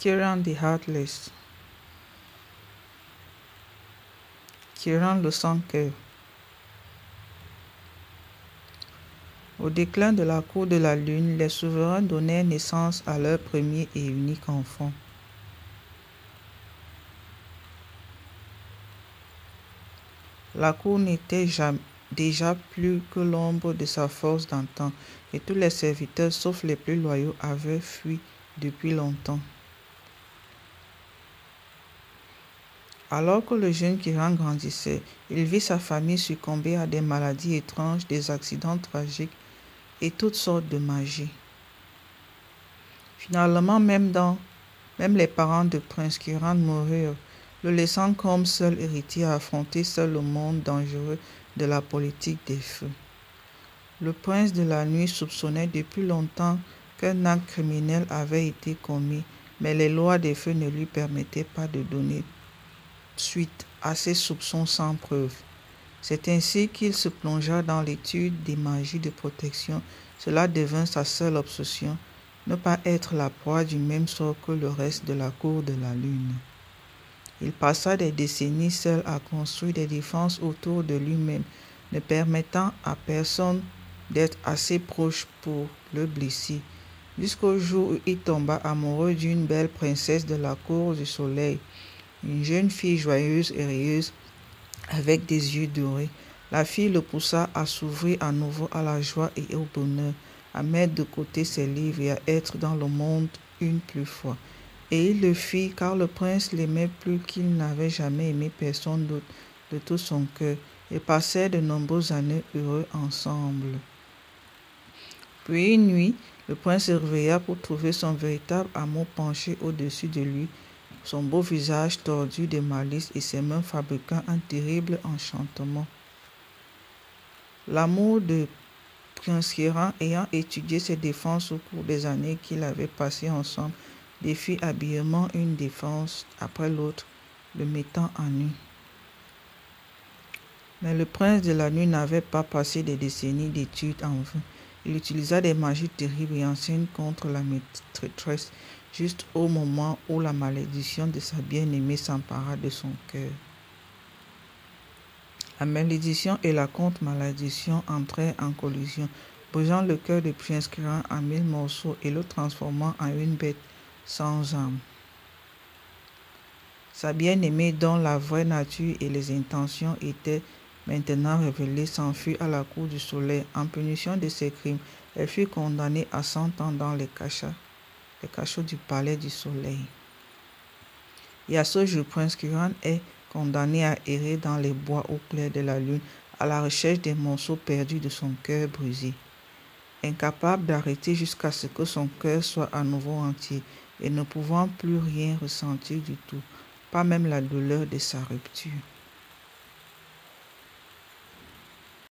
Kiran the Heartless, Kiran le sans-cœur. Au déclin de la cour de la Lune, les souverains donnèrent naissance à leur premier et unique enfant. La cour n'était déjà plus que l'ombre de sa force d'antan, et tous les serviteurs, sauf les plus loyaux, avaient fui depuis longtemps. Alors que le jeune Kiran grandissait, il vit sa famille succomber à des maladies étranges, des accidents tragiques et toutes sortes de magie. Finalement, même les parents de Prince Kiran moururent, le laissant comme seul héritier à affronter seul le monde dangereux de la politique des feux. Le prince de la nuit soupçonnait depuis longtemps qu'un acte criminel avait été commis, mais les lois des feux ne lui permettaient pas de donner suite à ses soupçons sans preuve. C'est ainsi qu'il se plongea dans l'étude des magies de protection. Cela devint sa seule obsession, ne pas être la proie du même sort que le reste de la cour de la Lune. Il passa des décennies seul à construire des défenses autour de lui-même, ne permettant à personne d'être assez proche pour le blesser, jusqu'au jour où il tomba amoureux d'une belle princesse de la cour du soleil, une jeune fille joyeuse et rieuse avec des yeux dorés. La fille le poussa à s'ouvrir à nouveau à la joie et au bonheur, à mettre de côté ses livres et à être dans le monde une plus fois. Et il le fit car le prince l'aimait plus qu'il n'avait jamais aimé personne d'autre de tout son cœur. Ils passèrent de nombreuses années heureux ensemble. Puis une nuit, le prince se réveilla pour trouver son véritable amour penché au-dessus de lui, son beau visage tordu de malice et ses mains fabriquant un terrible enchantement. L'amour de Prince Kiran, ayant étudié ses défenses au cours des années qu'ils avaient passées ensemble, défit habilement une défense après l'autre, le mettant en nu. Mais le prince de la nuit n'avait pas passé des décennies d'études en vain. Il utilisa des magies terribles et anciennes contre la maîtresse, juste au moment où la malédiction de sa bien-aimée s'empara de son cœur. La malédiction et la contre-malédiction entrèrent en collision, brisant le cœur de Prince Kiran en 1000 morceaux et le transformant en une bête sans âme. Sa bien-aimée, dont la vraie nature et les intentions étaient maintenant révélées, s'enfuit à la cour du soleil. En punition de ses crimes, elle fut condamnée à 100 ans dans les cachots du palais du soleil. Et à ce jour, Prince Kiran est condamné à errer dans les bois au clair de la lune, à la recherche des morceaux perdus de son cœur brisé. Incapable d'arrêter jusqu'à ce que son cœur soit à nouveau entier, et ne pouvant plus rien ressentir du tout, pas même la douleur de sa rupture.